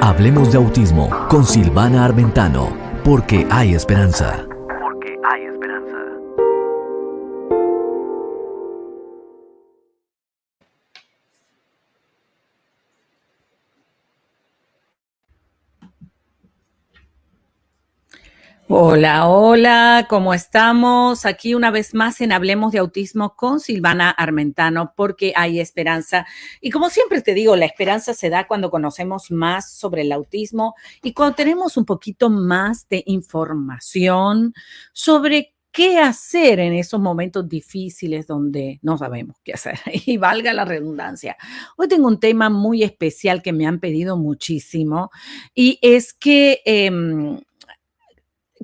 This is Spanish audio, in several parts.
Hablemos de autismo con Silvana Armentano, porque hay esperanza. Porque hay esperanza. Hola, hola, ¿cómo estamos? Aquí una vez más en Hablemos de Autismo con Silvana Armentano, porque hay esperanza. Y como siempre te digo, la esperanza se da cuando conocemos más sobre el autismo y cuando tenemos un poquito más de información sobre qué hacer en esos momentos difíciles donde no sabemos qué hacer. Y valga la redundancia. Hoy tengo un tema muy especial que me han pedido muchísimo y es que...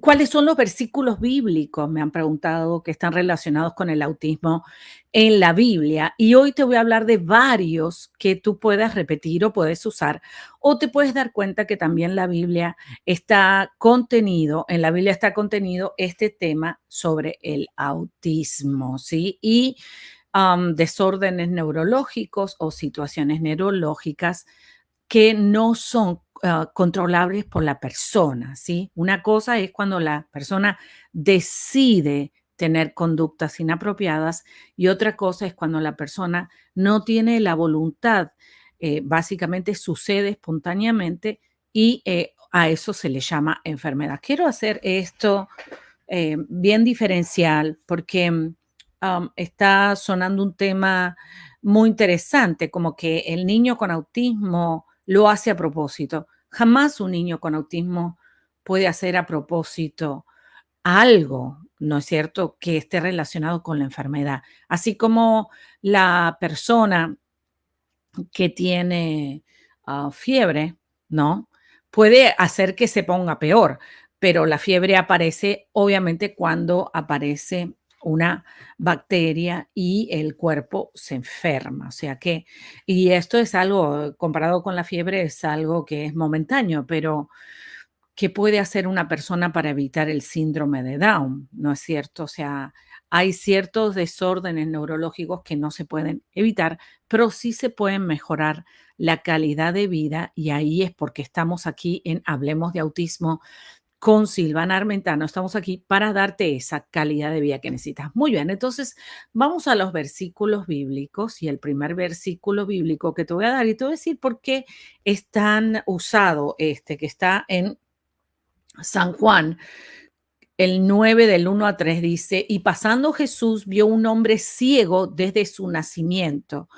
¿cuáles son los versículos bíblicos? Me han preguntado que están relacionados con el autismo en la Biblia. Y hoy te voy a hablar de varios que tú puedas repetir o puedes usar. O te puedes dar cuenta que también en la Biblia está contenido este tema sobre el autismo, ¿sí? Y desórdenes neurológicos o situaciones neurológicas que no son controlables por la persona, ¿sí? Una cosa es cuando la persona decide tener conductas inapropiadas y otra cosa es cuando la persona no tiene la voluntad, básicamente sucede espontáneamente y a eso se le llama enfermedad. Quiero hacer esto bien diferencial porque está sonando un tema muy interesante, como que el niño con autismo lo hace a propósito. Jamás un niño con autismo puede hacer a propósito algo, ¿no es cierto?, que esté relacionado con la enfermedad. Así como la persona que tiene fiebre, ¿no? Puede hacer que se ponga peor, pero la fiebre aparece obviamente cuando aparece una bacteria y el cuerpo se enferma. O sea que, y esto es algo, comparado con la fiebre, es algo que es momentáneo, pero ¿qué puede hacer una persona para evitar el síndrome de Down? ¿No es cierto? O sea, hay ciertos desórdenes neurológicos que no se pueden evitar, pero sí se pueden mejorar la calidad de vida y ahí es porque estamos aquí en Hablemos de Autismo con Silvana Armentano. Estamos aquí para darte esa calidad de vida que necesitas. Muy bien, entonces vamos a los versículos bíblicos y el primer versículo bíblico que te voy a dar y te voy a decir por qué es tan usado que está en San Juan, el 9 del 1 a 3 dice, y pasando Jesús vio un hombre ciego desde su nacimiento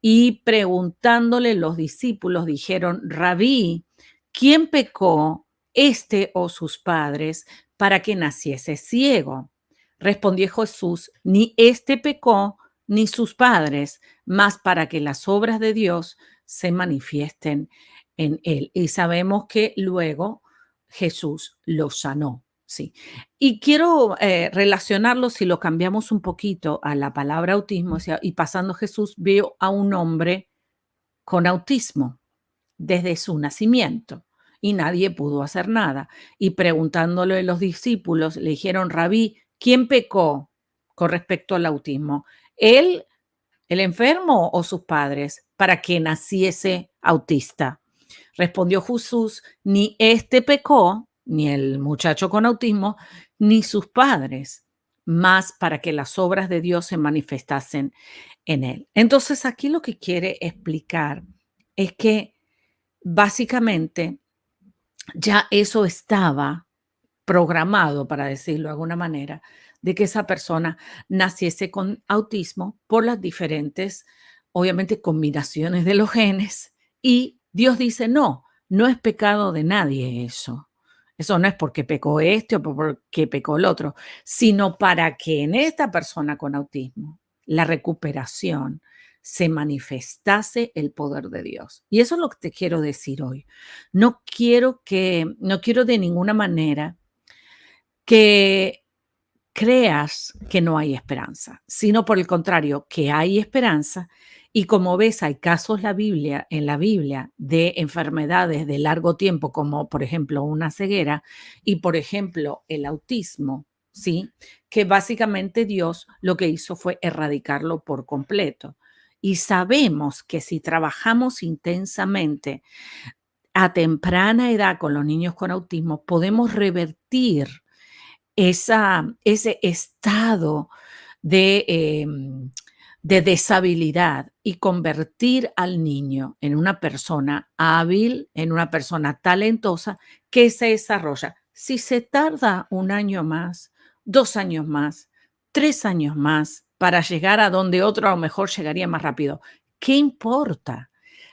y preguntándole los discípulos dijeron, Rabí, ¿quién pecó, este o sus padres, para que naciese ciego? Respondió Jesús, ni este pecó ni sus padres, mas para que las obras de Dios se manifiesten en él. Y sabemos que luego Jesús lo sanó. Sí. Y quiero relacionarlo, si lo cambiamos un poquito a la palabra autismo, o sea, y pasando Jesús vio a un hombre con autismo desde su nacimiento y nadie pudo hacer nada. Y preguntándole a los discípulos, le dijeron, Rabí, ¿quién pecó con respecto al autismo? ¿Él, el enfermo o sus padres para que naciese autista? Respondió Jesús, ni este pecó, ni el muchacho con autismo, ni sus padres, más para que las obras de Dios se manifestasen en él. Entonces aquí lo que quiere explicar es que básicamente ya eso estaba programado, para decirlo de alguna manera, de que esa persona naciese con autismo por las diferentes, obviamente, combinaciones de los genes. Y Dios dice, no, no es pecado de nadie eso. Eso no es porque pecó este o porque pecó el otro, sino para que en esta persona con autismo la recuperación se manifestase el poder de Dios. Y eso es lo que te quiero decir hoy. No quiero de ninguna manera que creas que no hay esperanza, sino por el contrario, que hay esperanza. Y como ves, hay casos en la Biblia de enfermedades de largo tiempo, como por ejemplo una ceguera y por ejemplo el autismo, ¿sí? Que básicamente Dios lo que hizo fue erradicarlo por completo. Y sabemos que si trabajamos intensamente a temprana edad con los niños con autismo, podemos revertir ese estado de, de deshabilidad y convertir al niño en una persona hábil, en una persona talentosa que se desarrolla. Si se tarda 1 año más, 2 años más, 3 años más para llegar a donde otro a lo mejor llegaría más rápido, ¿qué importa?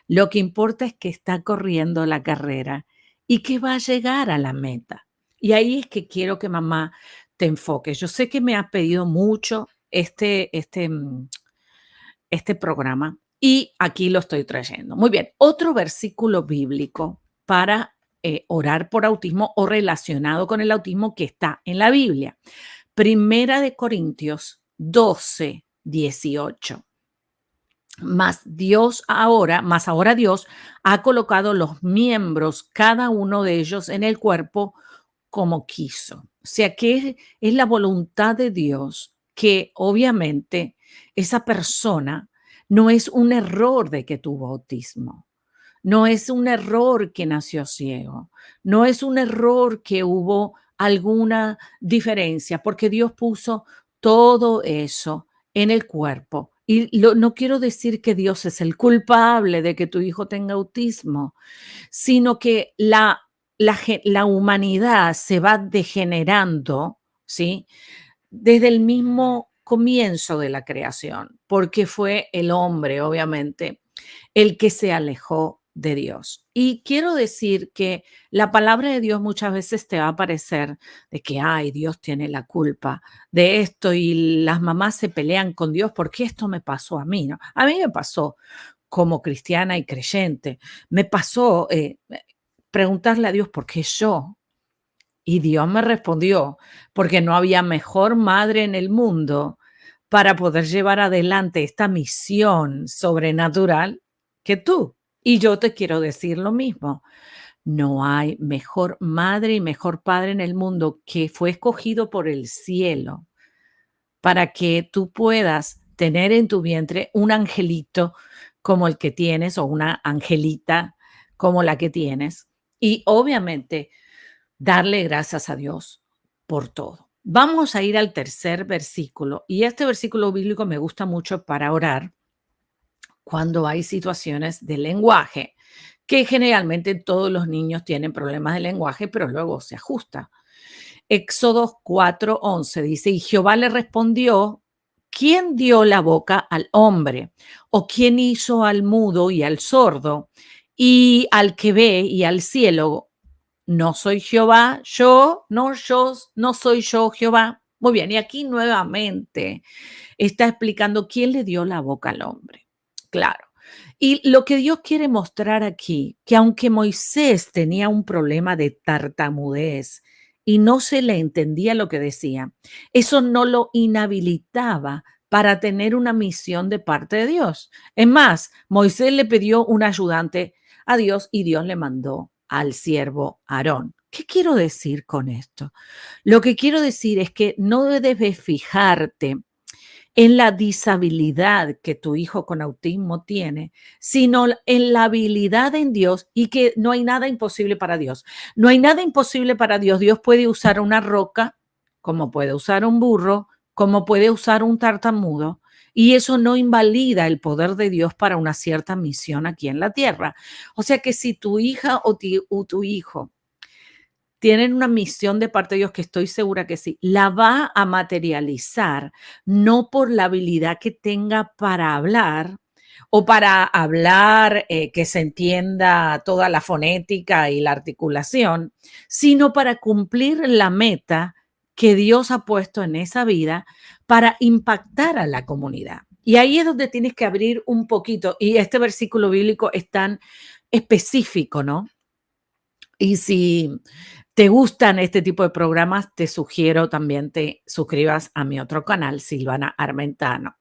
Lo que importa es que está corriendo la carrera y que va a llegar a la meta. Y ahí es que quiero que mamá te enfoques. Yo sé que me has pedido mucho este programa y aquí lo estoy trayendo. Muy bien, otro versículo bíblico para orar por autismo o relacionado con el autismo que está en la Biblia. Primera de Corintios 12, 18. Más ahora Dios ha colocado los miembros, cada uno de ellos, en el cuerpo como quiso. O sea que es la voluntad de Dios que obviamente esa persona no es un error de que tuvo autismo, no es un error que nació ciego, no es un error que hubo alguna diferencia, porque Dios puso todo eso en el cuerpo. Y no quiero decir que Dios es el culpable de que tu hijo tenga autismo, sino que la humanidad se va degenerando, ¿sí? Desde el mismo comienzo de la creación, porque fue el hombre, obviamente, el que se alejó de Dios. Y quiero decir que la palabra de Dios muchas veces te va a parecer de que, ay, Dios tiene la culpa de esto y las mamás se pelean con Dios porque esto me pasó a mí, ¿no? A mí me pasó como cristiana y creyente, me pasó preguntarle a Dios por qué yo. Y Dios me respondió, porque no había mejor madre en el mundo para poder llevar adelante esta misión sobrenatural que tú. Y yo te quiero decir lo mismo. No hay mejor madre y mejor padre en el mundo que fue escogido por el cielo para que tú puedas tener en tu vientre un angelito como el que tienes o una angelita como la que tienes. Y obviamente darle gracias a Dios por todo. Vamos a ir al tercer versículo y este versículo bíblico me gusta mucho para orar cuando hay situaciones de lenguaje, que generalmente todos los niños tienen problemas de lenguaje, pero luego se ajusta. Éxodo 4:11 dice, y Jehová le respondió, ¿quién dio la boca al hombre? ¿O quién hizo al mudo y al sordo y al que ve y al cielo? No soy Jehová, yo no soy yo Jehová. Muy bien, y aquí nuevamente está explicando quién le dio la boca al hombre. Claro. Y lo que Dios quiere mostrar aquí, que aunque Moisés tenía un problema de tartamudez y no se le entendía lo que decía, eso no lo inhabilitaba para tener una misión de parte de Dios. Es más, Moisés le pidió un ayudante a Dios y Dios le mandó al siervo Aarón. ¿Qué quiero decir con esto? Lo que quiero decir es que no debes fijarte en la disabilidad que tu hijo con autismo tiene, sino en la habilidad en Dios y que no hay nada imposible para Dios. No hay nada imposible para Dios. Dios puede usar una roca, como puede usar un burro, como puede usar un tartamudo, y eso no invalida el poder de Dios para una cierta misión aquí en la tierra. O sea que si tu hija o tu hijo tienen una misión de parte de Dios, que estoy segura que sí, la va a materializar, no por la habilidad que tenga para hablar o para hablar que se entienda toda la fonética y la articulación, sino para cumplir la meta que Dios ha puesto en esa vida para impactar a la comunidad. Y ahí es donde tienes que abrir un poquito, y este versículo bíblico es tan específico, ¿no? Y si te gustan este tipo de programas, te sugiero también te suscribas a mi otro canal, Silvana Armentano.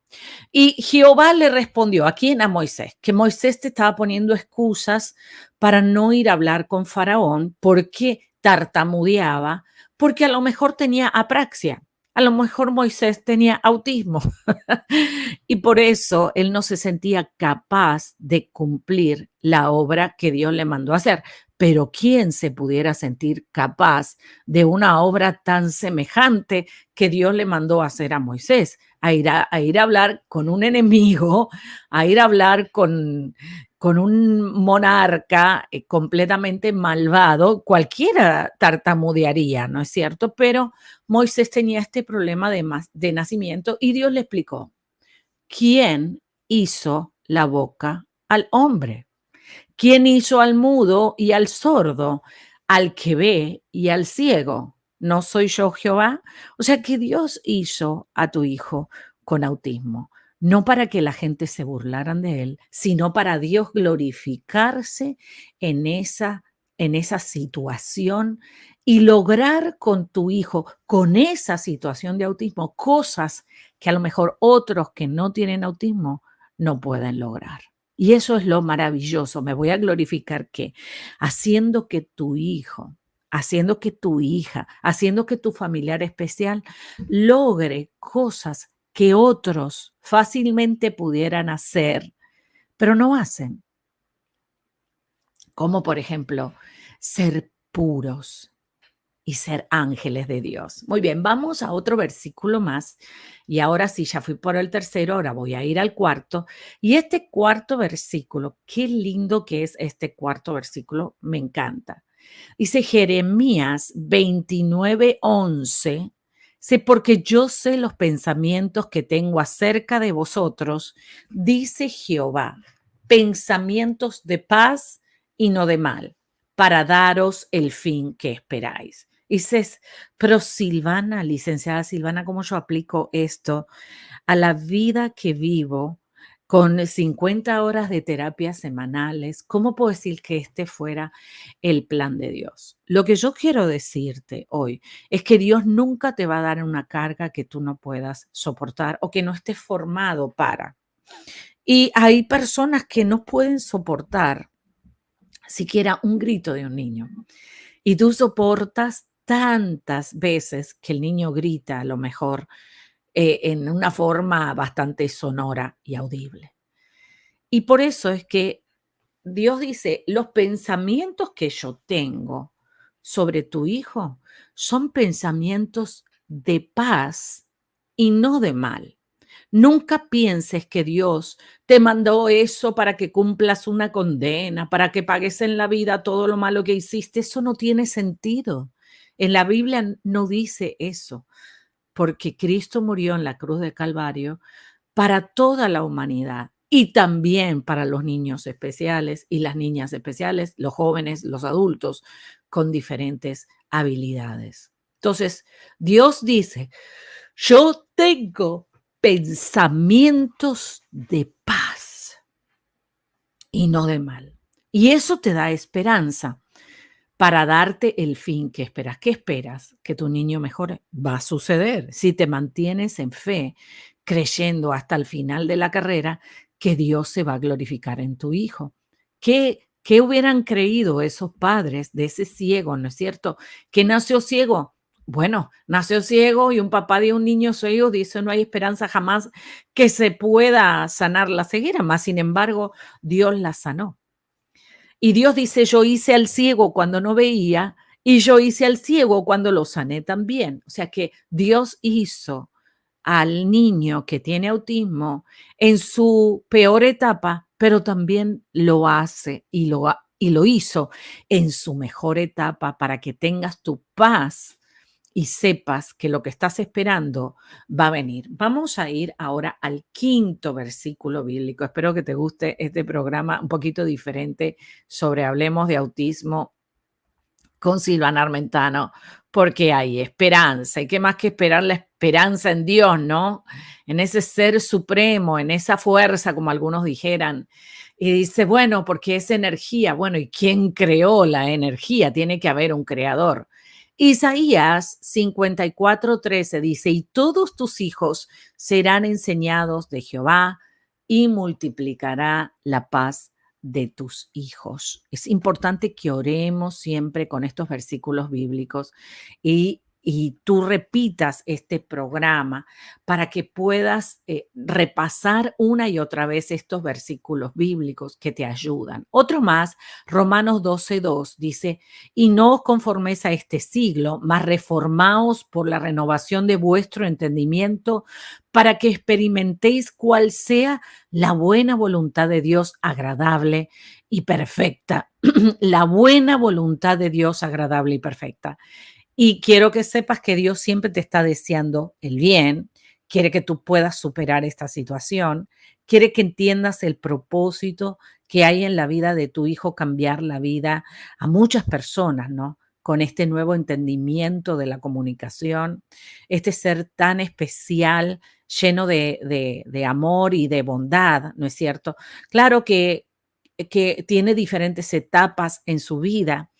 Y Jehová le respondió, ¿a quién? A Moisés, que Moisés te estaba poniendo excusas para no ir a hablar con Faraón porque tartamudeaba, porque a lo mejor tenía apraxia. A lo mejor Moisés tenía autismo y por eso él no se sentía capaz de cumplir la obra que Dios le mandó a hacer. Pero ¿quién se pudiera sentir capaz de una obra tan semejante que Dios le mandó a hacer a Moisés? A ir a hablar con un enemigo, a ir a hablar con un monarca completamente malvado, cualquiera tartamudearía, ¿no es cierto? Pero Moisés tenía este problema de nacimiento y Dios le explicó, ¿quién hizo la boca al hombre? ¿Quién hizo al mudo y al sordo, al que ve y al ciego? ¿No soy yo Jehová? O sea que Dios hizo a tu hijo con autismo, no para que la gente se burlaran de él, sino para Dios glorificarse en esa situación y lograr con tu hijo, con esa situación de autismo, cosas que a lo mejor otros que no tienen autismo no pueden lograr. Y eso es lo maravilloso. Me voy a glorificar que haciendo que tu hijo, haciendo que tu hija, haciendo que tu familiar especial logre cosas que otros fácilmente pudieran hacer, pero no hacen. Como por ejemplo, ser puros y ser ángeles de Dios. Muy bien, vamos a otro versículo más. Y ahora sí, ya fui por el tercero, ahora voy a ir al cuarto. Y este cuarto versículo, qué lindo que es este cuarto versículo, me encanta. Dice Jeremías 29:11, sé porque yo sé los pensamientos que tengo acerca de vosotros, dice Jehová, pensamientos de paz y no de mal, para daros el fin que esperáis. Dices, pero Silvana, licenciada Silvana, ¿cómo yo aplico esto a la vida que vivo con 50 horas de terapias semanales? ¿Cómo puedo decir que este fuera el plan de Dios? Lo que yo quiero decirte hoy es que Dios nunca te va a dar una carga que tú no puedas soportar o que no estés formado para. Y hay personas que no pueden soportar siquiera un grito de un niño. Y tú soportas tantas veces que el niño grita, a lo mejor en una forma bastante sonora y audible. Y por eso es que Dios dice, los pensamientos que yo tengo sobre tu hijo son pensamientos de paz y no de mal. Nunca pienses que Dios te mandó eso para que cumplas una condena, para que pagues en la vida todo lo malo que hiciste. Eso no tiene sentido. En la Biblia no dice eso, porque Cristo murió en la cruz de Calvario para toda la humanidad y también para los niños especiales y las niñas especiales, los jóvenes, los adultos con diferentes habilidades. Entonces, Dios dice, yo tengo pensamientos de paz y no de mal. Y eso te da esperanza para darte el fin que esperas. ¿Qué esperas? Que tu niño mejore. Va a suceder si te mantienes en fe, creyendo hasta el final de la carrera que Dios se va a glorificar en tu hijo. ¿Qué hubieran creído esos padres de ese ciego, no es cierto? Que nació ciego. Bueno, nació ciego y un papá de un niño ciego dice no hay esperanza jamás que se pueda sanar la ceguera, más sin embargo, Dios la sanó. Y Dios dice, yo hice al ciego cuando no veía y yo hice al ciego cuando lo sané también. O sea que Dios hizo al niño que tiene autismo en su peor etapa, pero también lo hace y lo hizo en su mejor etapa para que tengas tu paz y sepas que lo que estás esperando va a venir. Vamos a ir ahora al quinto versículo bíblico. Espero que te guste este programa un poquito diferente sobre Hablemos de Autismo con Silvana Armentano, porque hay esperanza. Y qué más que esperar la esperanza en Dios, ¿no? En ese ser supremo, en esa fuerza, como algunos dijeran. Y dice, bueno, porque es energía. Bueno, ¿y quién creó la energía? Tiene que haber un creador. Isaías 54:13 dice, y todos tus hijos serán enseñados de Jehová y multiplicará la paz de tus hijos. Es importante que oremos siempre con estos versículos bíblicos y y tú repitas este programa para que puedas repasar una y otra vez estos versículos bíblicos que te ayudan. Otro más, Romanos 12:2 dice, y no os conforméis a este siglo, mas reformaos por la renovación de vuestro entendimiento para que experimentéis cuál sea la buena voluntad de Dios agradable y perfecta. La buena voluntad de Dios agradable y perfecta. Y quiero que sepas que Dios siempre te está deseando el bien, quiere que tú puedas superar esta situación, quiere que entiendas el propósito que hay en la vida de tu hijo, cambiar la vida a muchas personas, ¿no? Con este nuevo entendimiento de la comunicación, este ser tan especial, lleno de amor y de bondad, ¿no es cierto? Claro que tiene diferentes etapas en su vida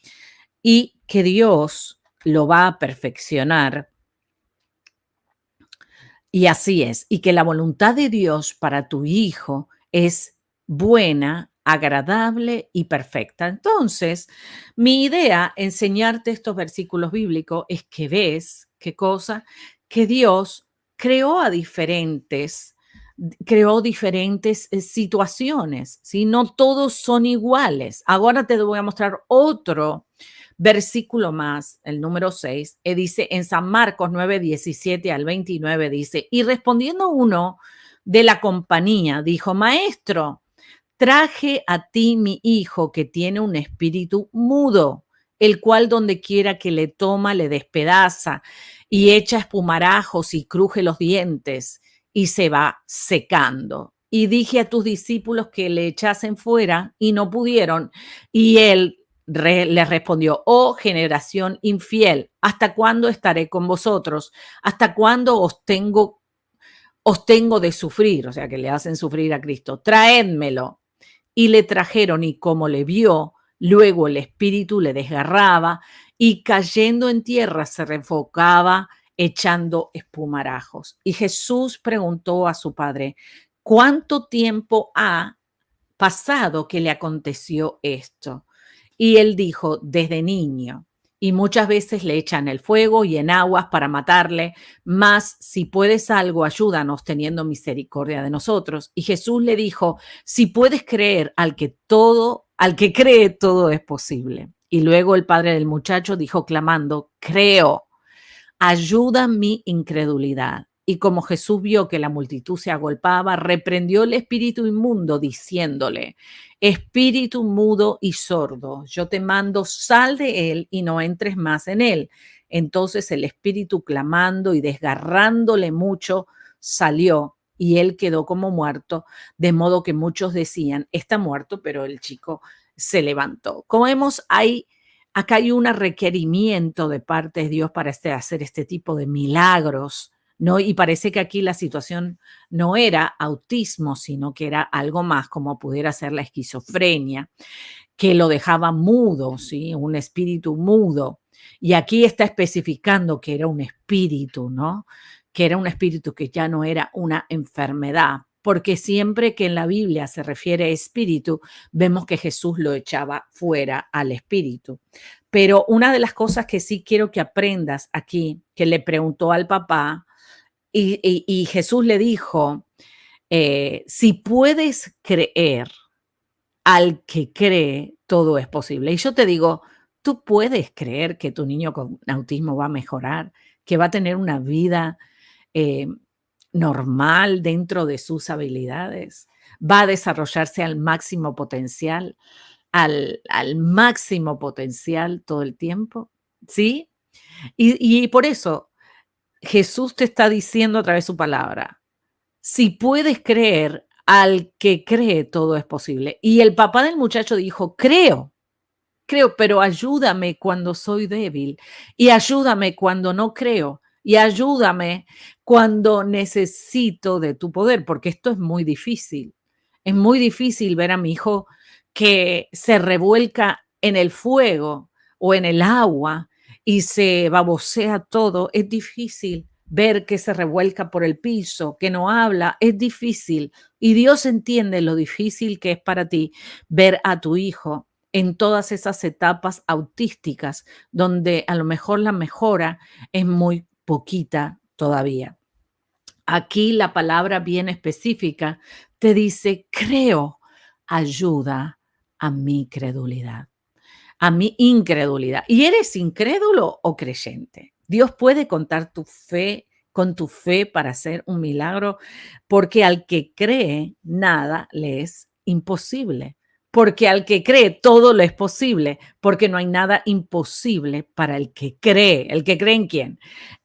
y que Dios lo va a perfeccionar. Y así es, y que la voluntad de Dios para tu hijo es buena, agradable y perfecta. Entonces, mi idea, enseñarte estos versículos bíblicos, es que ves, qué cosa, que Dios creó a creó diferentes situaciones, ¿sí? No todos son iguales. Ahora te voy a mostrar otro versículo más, el número 6, dice en San Marcos 9:17 al 29, dice, y respondiendo uno de la compañía, dijo, maestro, traje a ti mi hijo que tiene un espíritu mudo, el cual donde quiera que le toma le despedaza y echa espumarajos y cruje los dientes y se va secando. Y dije a tus discípulos que le echasen fuera y no pudieron. Y él les respondió, oh generación infiel, ¿hasta cuándo estaré con vosotros? ¿Hasta cuándo os tengo de sufrir? O sea, que le hacen sufrir a Cristo. Traédmelo. Y le trajeron, y como le vio, luego el espíritu le desgarraba y cayendo en tierra se refocaba echando espumarajos. Y Jesús preguntó a su padre, ¿cuánto tiempo ha pasado que le aconteció esto? Y él dijo, desde niño. Y muchas veces le echan el fuego y en aguas para matarle, mas si puedes algo, ayúdanos teniendo misericordia de nosotros. Y Jesús le dijo, si puedes creer al que cree, todo es posible. Y luego el padre del muchacho dijo clamando, creo, ayuda mi incredulidad. Y como Jesús vio que la multitud se agolpaba, reprendió el espíritu inmundo diciéndole, espíritu mudo y sordo, yo te mando, sal de él y no entres más en él. Entonces el espíritu clamando y desgarrándole mucho, salió y él quedó como muerto, de modo que muchos decían, está muerto, pero el chico se levantó. Como vemos, acá hay un requerimiento de parte de Dios para hacer este tipo de milagros, ¿no? Y parece que aquí la situación no era autismo, sino que era algo más como pudiera ser la esquizofrenia, que lo dejaba mudo, ¿sí? Un espíritu mudo. Y aquí está especificando que era un espíritu, ¿no? Que era un espíritu que ya no era una enfermedad, porque siempre que en la Biblia se refiere a espíritu, vemos que Jesús lo echaba fuera al espíritu. Pero una de las cosas que sí quiero que aprendas aquí, que le preguntó al papá, y Jesús le dijo, si puedes creer, al que cree, todo es posible. Y yo te digo, tú puedes creer que tu niño con autismo va a mejorar, que va a tener una vida eh, normal dentro de sus habilidades, va a desarrollarse al máximo potencial, al máximo potencial todo el tiempo, ¿sí? Y por eso Jesús te está diciendo a través de su palabra, si puedes creer, al que cree todo es posible. Y el papá del muchacho dijo, creo, pero ayúdame cuando soy débil y ayúdame cuando no creo y ayúdame cuando necesito de tu poder, porque esto es muy difícil. Es muy difícil ver a mi hijo que se revuelca en el fuego o en el agua y se babosea todo. Es difícil ver que se revuelca por el piso, que no habla. Es difícil. Y Dios entiende lo difícil que es para ti ver a tu hijo en todas esas etapas autísticas, donde a lo mejor la mejora es muy poquita todavía. Aquí la palabra bien específica te dice, creo, ayuda a mi credulidad, a mi incredulidad. ¿Y eres incrédulo o creyente? Dios puede contar tu fe con tu fe para hacer un milagro, porque al que cree, nada le es imposible. Porque al que cree, todo le es posible, porque no hay nada imposible para el que cree. ¿El que cree en quién?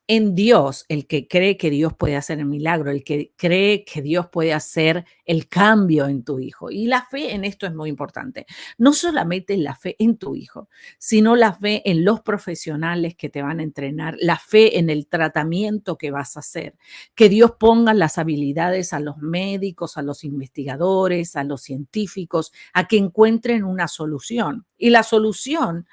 En Dios, el que cree que Dios puede hacer el milagro, el que cree que Dios puede hacer el cambio en tu hijo. Y la fe en esto es muy importante. No solamente la fe en tu hijo, sino la fe en los profesionales que te van a entrenar, la fe en el tratamiento que vas a hacer. Que Dios ponga las habilidades a los médicos, a los investigadores, a los científicos, a que encuentren una solución. Y la solución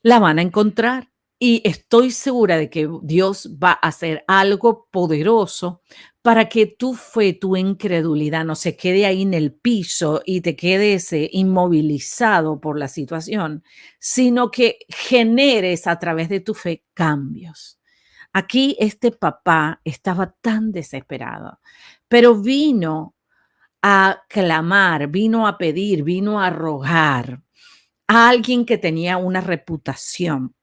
la van a encontrar. Y estoy segura de que Dios va a hacer algo poderoso para que tu fe, tu incredulidad no se quede ahí en el piso y te quedes inmovilizado por la situación, sino que generes a través de tu fe cambios. Aquí este papá estaba tan desesperado, pero vino a clamar, vino a pedir, vino a rogar a alguien que tenía una reputación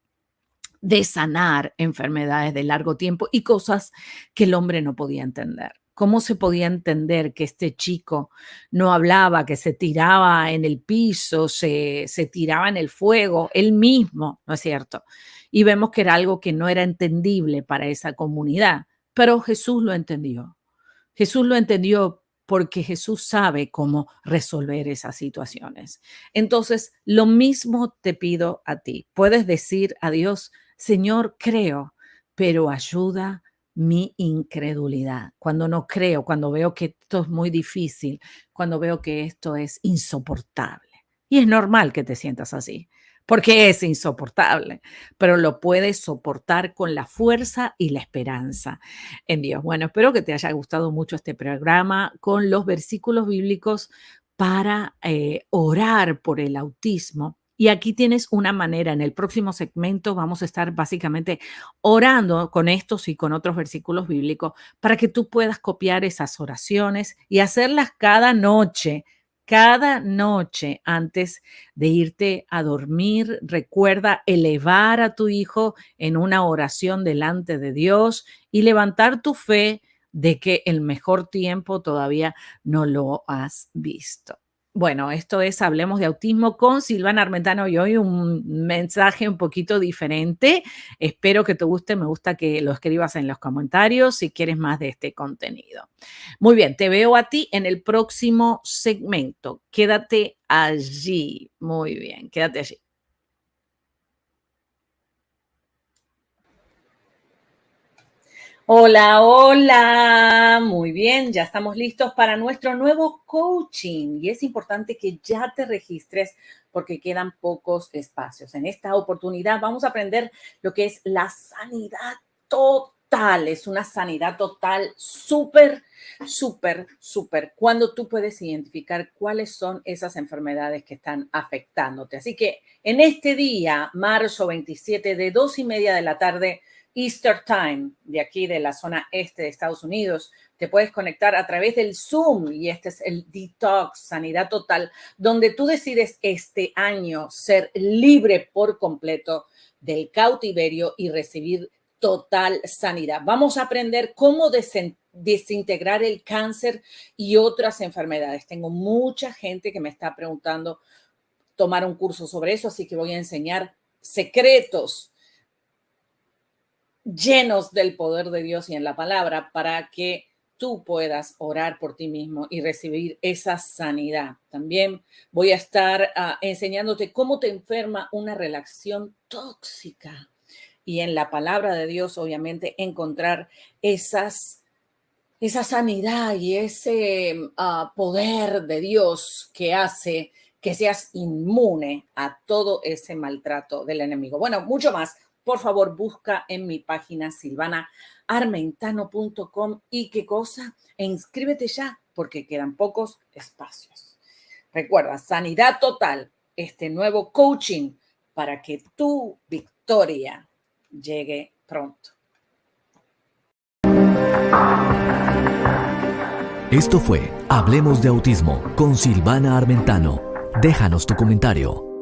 de sanar enfermedades de largo tiempo y cosas que el hombre no podía entender. ¿Cómo se podía entender que este chico no hablaba, que se tiraba en el piso, se tiraba en el fuego, él mismo, ¿no es cierto? Y vemos que era algo que no era entendible para esa comunidad, pero Jesús lo entendió. Jesús lo entendió porque Jesús sabe cómo resolver esas situaciones. Entonces, lo mismo te pido a ti. Puedes decir a Dios, Señor, creo, pero ayuda mi incredulidad. Cuando no creo, cuando veo que esto es muy difícil, cuando veo que esto es insoportable. Y es normal que te sientas así, porque es insoportable, pero lo puedes soportar con la fuerza y la esperanza en Dios. Bueno, espero que te haya gustado mucho este programa con los versículos bíblicos para orar por el autismo. Y aquí tienes una manera, en el próximo segmento vamos a estar básicamente orando con estos y con otros versículos bíblicos para que tú puedas copiar esas oraciones y hacerlas cada noche antes de irte a dormir. Recuerda elevar a tu hijo en una oración delante de Dios y levantar tu fe de que el mejor tiempo todavía no lo has visto. Bueno, esto es Hablemos de Autismo con Silvana Armentano y hoy un mensaje un poquito diferente. Espero que te guste, me gusta que lo escribas en los comentarios si quieres más de este contenido. Muy bien, te veo a ti en el próximo segmento. Quédate allí. Muy bien, quédate allí. Hola, hola. Muy bien, ya estamos listos para nuestro nuevo coaching y es importante que ya te registres porque quedan pocos espacios. En esta oportunidad vamos a aprender lo que es la sanidad total. Es una sanidad total súper, súper, súper. Cuando tú puedes identificar cuáles son esas enfermedades que están afectándote. Así que en este día, marzo 27 de 2:30 de la tarde, Easter Time, de aquí de la zona este de Estados Unidos. Te puedes conectar a través del Zoom y este es el Detox, Sanidad Total, donde tú decides este año ser libre por completo del cautiverio y recibir total sanidad. Vamos a aprender cómo desintegrar el cáncer y otras enfermedades. Tengo mucha gente que me está preguntando tomar un curso sobre eso, así que voy a enseñar secretos llenos del poder de Dios y en la palabra para que tú puedas orar por ti mismo y recibir esa sanidad. También voy a estar enseñándote cómo te enferma una relación tóxica y en la palabra de Dios, obviamente, encontrar esa sanidad y ese poder de Dios que hace que seas inmune a todo ese maltrato del enemigo. Bueno, mucho más. Por favor, busca en mi página silvanaarmentano.com y qué cosa, e inscríbete ya porque quedan pocos espacios. Recuerda, sanidad total, este nuevo coaching para que tu victoria llegue pronto. Esto fue Hablemos de Autismo con Silvana Armentano. Déjanos tu comentario.